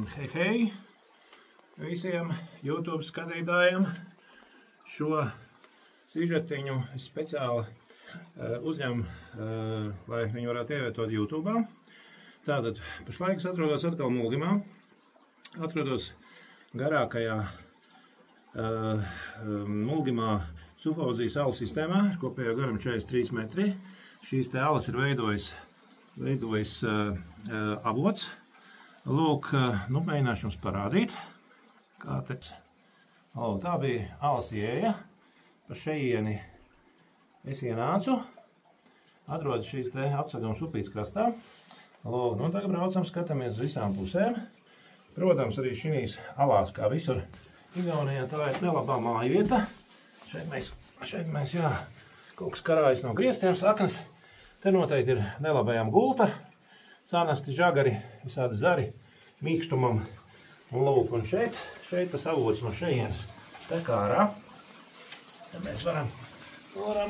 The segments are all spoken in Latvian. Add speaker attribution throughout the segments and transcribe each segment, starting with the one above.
Speaker 1: Hei visiem YouTube skatītājiem. Šo sižetiņu es speciāli uzņemu, lai viņu varētu ievietot YouTube. Tātad pašlaik es atrodos atkal Mulgimā. Atrodos garākajā Mulgimā Sufozijas alu sistēmā, ar kopējo garumu 43 metri. Šīs te alas ir veidojis avots. Lūk, mēģināšu jums parādīt, kā te. Tā bija alas ieeja. Pa šeieni es ienācu. Atrodu šīs te atsegums upītes krastā. Lūk, tagad braucam, skatāmies uz visām pusēm. Protams, arī šīs alās, kā visur Igaunijā, tā ir nelabā māja vieta. Šeit mēs, jā, kaut kas karājas no griestiem, saknes. Te noteikti ir nelabajām gulta, sanasti žagari, visādi zari, mīkstumam. Un lūk, un šeit tas avots no šejienes tek ārā. Te mēs varam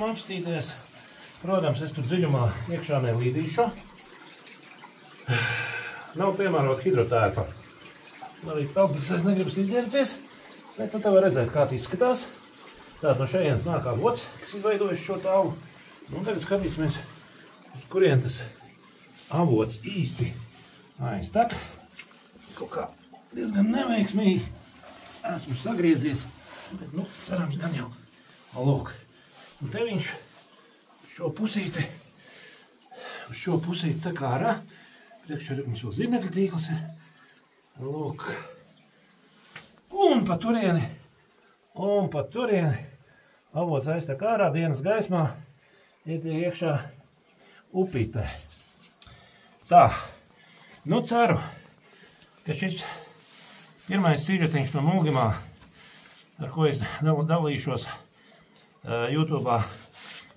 Speaker 1: apstīties. Protams, es tur dziļumā iekšā nelīdīšu. Nav piemērot hidrotērpa. Arī peldbiksēs negribas izģērbties, bet te var redzēt, kā tas izskatās. Tātad no šejienes nāk avots, kas izveidojis šo tālu. Tagad skatīsimies, uz kurien tas avots īsti aiztek. Kaut kā diezgan neveiksmīgi esmu sagriezies, bet, cerams, gan jau. Lūk, un te viņš uz šo pusīti tek ārā. Priekšā mums vēl zirnekļa tīkls ir. Lūk. Un pa turieni avots aiztek ārā dienas gaismā, ietiek iekšā upītē. Tā, ceru, ka šis pirmais sižetiņš no Mulgimā, ar ko es dalīšos YouTube'ā,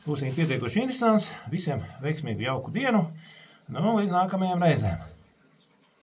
Speaker 1: būs pietiekoši interesants. Visiem veiksmīgu jauku dienu, līdz nākamajām reizēm.